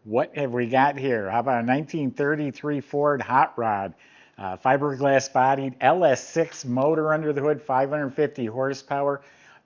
What have we got here? How about a 1933 Ford Hot Rod? Fiberglass bodied LS6 motor under the hood, 550 horsepower.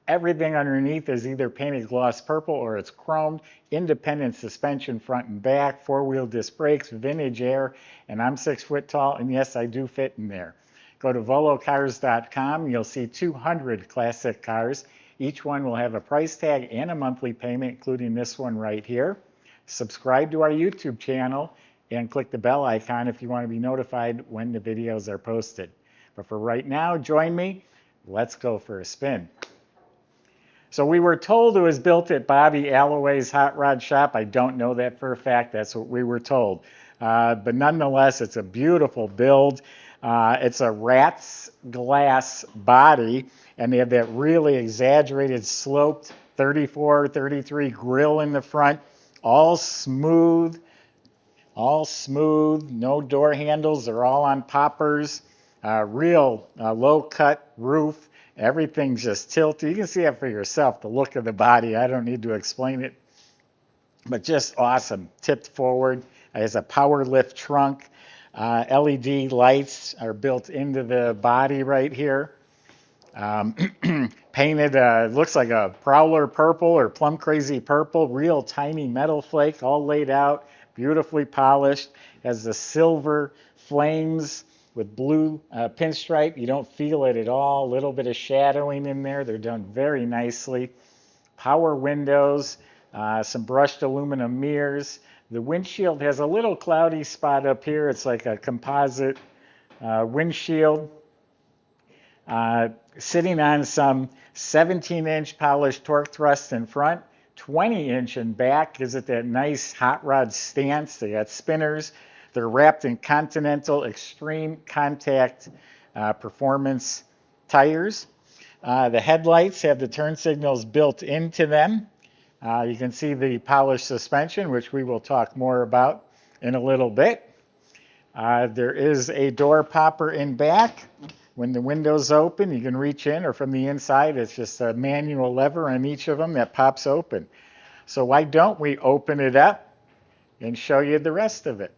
Everything underneath is either painted gloss purple or it's chromed. Independent suspension front and back, four-wheel disc brakes, vintage air, and I'm 6 foot tall, and yes, I do fit in there. Go to volocars.com. You'll see 200 classic cars. Each one will have a price tag and a monthly payment, including this one right here. Subscribe to our YouTube channel and click the bell icon if you want to be notified when the videos are posted. But for right now, join me. Let's go for a spin. So we were told it was built at Bobby Alloway's Hot Rod Shop. I don't know that for a fact. That's what we were told. But nonetheless, it's a beautiful build. It's a rat's glass body, and they have that really exaggerated sloped 34, 33 grill in the front. All smooth, no door handles. They're all on poppers. Real low-cut roof. Everything's just tilted. You can see it for yourself, the look of the body. I don't need to explain it, but just awesome. Tipped forward. It has a power lift trunk. LED lights are built into the body right here. Painted, looks like a Prowler purple or Plum Crazy purple. Real tiny metal flake, all laid out, beautifully polished. Has the silver flames with blue pinstripe. You don't feel it at all. A little bit of shadowing in there. They're done very nicely. Power windows, some brushed aluminum mirrors. The windshield has a little cloudy spot up here. It's like a composite windshield. Sitting on some 17-inch polished torque thrust in front, 20-inch in back. Gives it that nice hot rod stance. They got spinners. They're wrapped in Continental Extreme Contact Performance tires. The headlights have the turn signals built into them. You can see the polished suspension, which we will talk more about in a little bit. There is a door popper in back. When the window's open, you can reach in, or from the inside, it's just a manual lever on each of them that pops open. So why don't we open it up and show you the rest of it?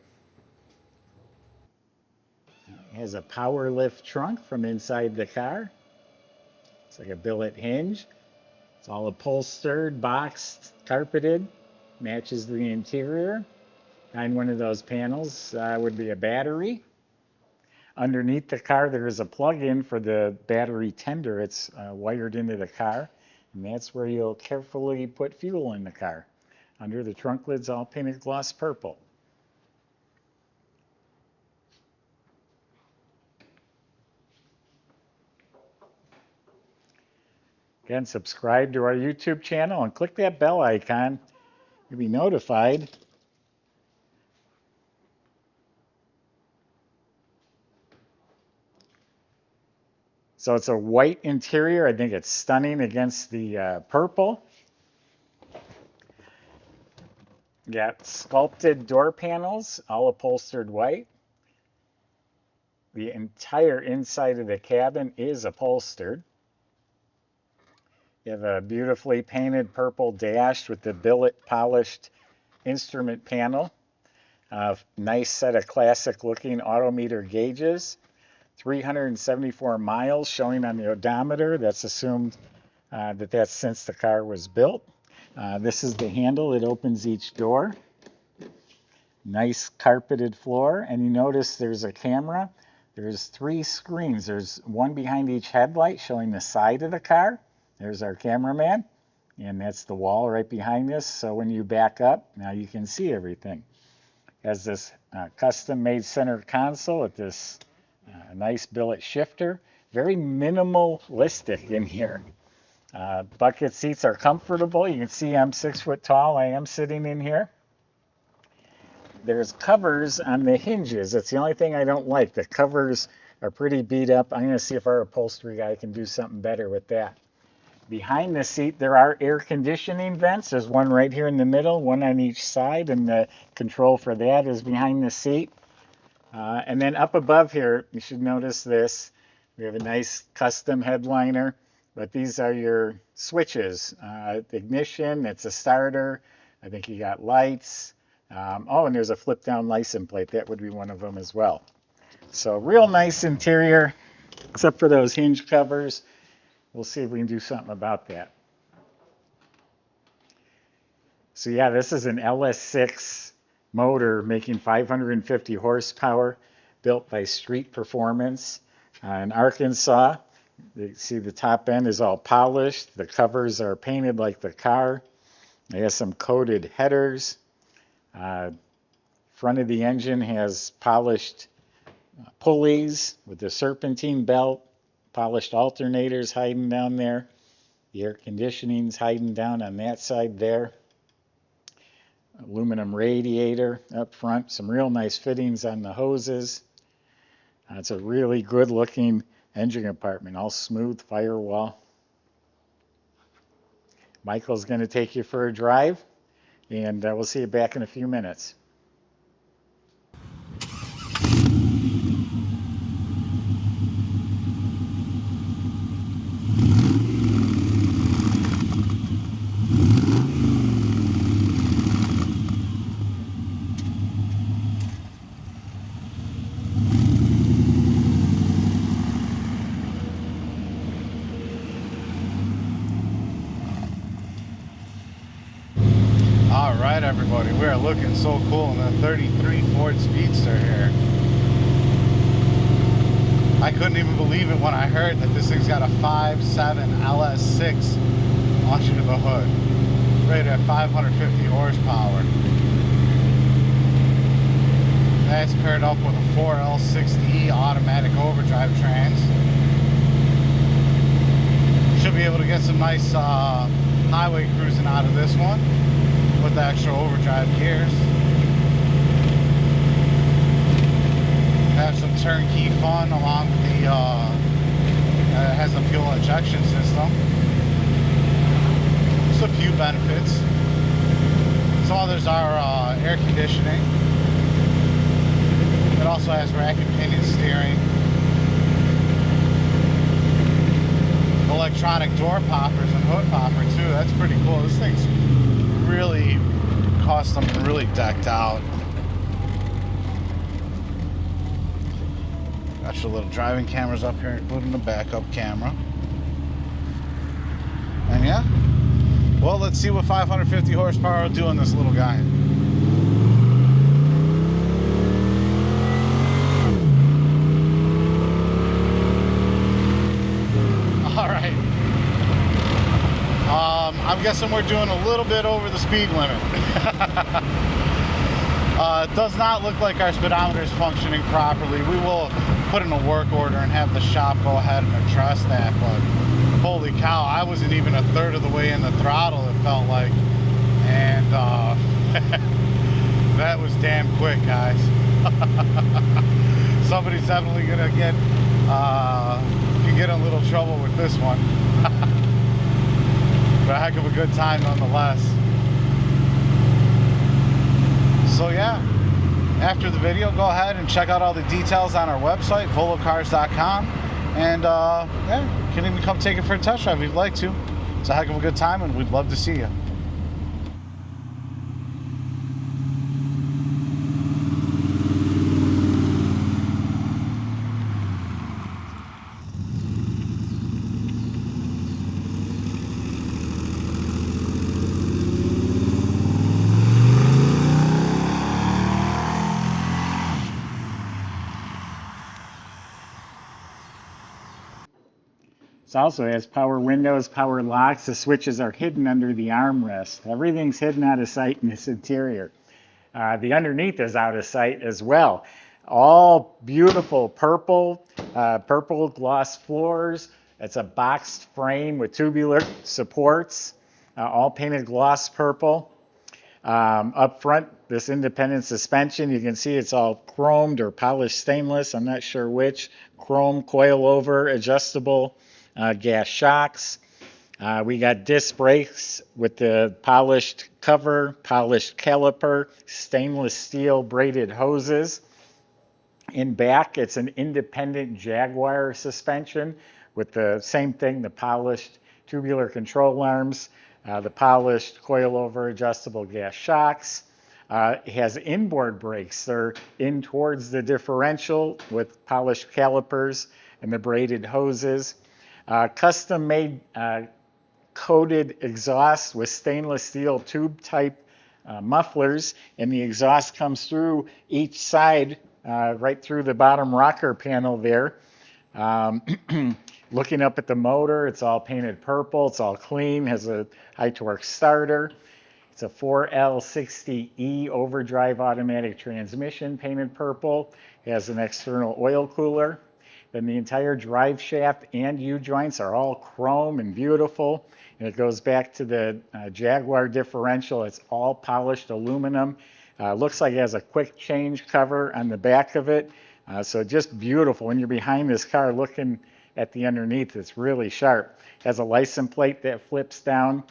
It has a power lift trunk from inside the car. It's like a billet hinge. It's all upholstered, boxed, carpeted, matches the interior. Behind one of those panels would be a battery. Underneath the car, there is a plug-in for the battery tender. It's wired into the car, and that's where you'll carefully put fuel in the car. Under the trunk lid's all painted gloss purple. Again, subscribe to our YouTube channel and click that bell icon. You'll be notified. So it's a white interior. I think it's stunning against the purple. Got sculpted door panels, all upholstered white. The entire inside of the cabin is upholstered. You have a beautifully painted purple dash with the billet polished instrument panel. Nice set of classic looking odometer gauges. 374 miles showing on the odometer. That's assumed that's since the car was built. This is the handle that opens each door. Nice carpeted floor, and you notice there's a camera. There's 3 screens. There's one behind each headlight showing the side of the car. There's our cameraman, and that's the wall right behind this. So when you back up, now you can see everything. Has this custom-made center console with this nice billet shifter. Very minimalistic in here. Bucket seats are comfortable. You can see I'm 6 foot tall. I am sitting in here. There's covers on the hinges. That's the only thing I don't like. The covers are pretty beat up. I'm going to see if our upholstery guy can do something better with that. Behind the seat, there are air conditioning vents. There's one right here in the middle, one on each side, and the control for that is behind the seat. And then up above here, you should notice this. We have a nice custom headliner, but these are your switches. Ignition, it's a starter. I think you got lights. Oh, and there's a flip down license plate. That would be one of them as well. So real nice interior, except for those hinge covers. We'll see if we can do something about that. So yeah, this is an LS6 motor making 550 horsepower, built by Street Performance in Arkansas. You see the top end is all polished. The covers are painted like the car. It has some coated headers. Front of the engine has polished pulleys with the serpentine belt, polished alternators hiding down there. The air conditioning's hiding down on that side there. Aluminum radiator up front, some real nice fittings on the hoses. It's a really good looking engine compartment, all smooth firewall. Michael's going to take you for a drive, and we'll see you back in a few minutes. All right, everybody, we are looking so cool in the 33 Ford Speedster here. I couldn't even believe it when I heard that this thing's got a 5.7 LS6 under the hood, rated at 550 horsepower. That's paired up with a 4L60E automatic overdrive trans. Should be able to get some nice highway cruising out of this one with the extra overdrive gears. Have some turnkey fun along with the it has a fuel injection system. Just a few benefits. Some others are air conditioning. It also has rack and pinion steering. Electronic door poppers and hood popper too. That's pretty cool. This thing's really custom and really decked out. Got your little driving cameras up here, including the backup camera. And yeah, well, let's see what 550 horsepower will do on this little guy. All right. I'm guessing we're doing a little bit over the speed limit. It does not look like our speedometer is functioning properly. We will put in a work order and have the shop go ahead and address that, but holy cow, I wasn't even a third of the way in the throttle, it felt like. And that was damn quick, guys. Somebody's definitely gonna get can get in a little trouble with this one. But a heck of a good time nonetheless. So yeah, after the video, go ahead and check out all the details on our website, volocars.com, and yeah, you can even come take it for a test drive if you'd like to. It's a heck of a good time, and we'd love to see you. It also has power windows, power locks. The switches are hidden under the armrest. Everything's hidden out of sight in this interior. The underneath is out of sight as well. All beautiful purple, purple gloss floors. It's a boxed frame with tubular supports, all painted gloss purple. Up front, this independent suspension, you can see it's all chromed or polished stainless. I'm not sure which. Chrome coilover adjustable gas shocks. We got disc brakes with the polished cover, polished caliper, stainless steel braided hoses. In back, it's an independent Jaguar suspension with the same thing, the polished tubular control arms, the polished coilover adjustable gas shocks. It has inboard brakes. They're in towards the differential with polished calipers and the braided hoses. Custom made coated exhaust with stainless steel tube type mufflers, and the exhaust comes through each side right through the bottom rocker panel there. Looking up at the motor, it's all painted purple, it's all clean, has a high torque starter. It's a 4L60E overdrive automatic transmission, painted purple. It has an external oil cooler. Then the entire drive shaft and U-joints are all chrome and beautiful. And it goes back to the Jaguar differential. It's all polished aluminum. Looks like it has a quick change cover on the back of it. So just beautiful. When you're behind this car looking at the underneath, it's really sharp. It has a license plate that flips down.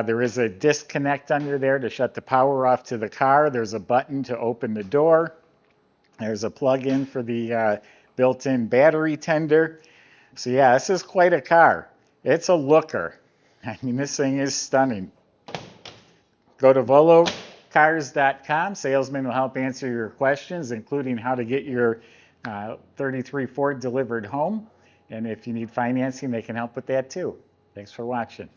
There is a disconnect under there to shut the power off to the car. There's a button to open the door. There's a plug-in for the built-in battery tender. So yeah, this is quite a car. It's a looker. I mean, this thing is stunning. Go to volocars.com. Salesman will help answer your questions, including how to get your 33 Ford delivered home. And if you need financing, they can help with that too. Thanks for watching.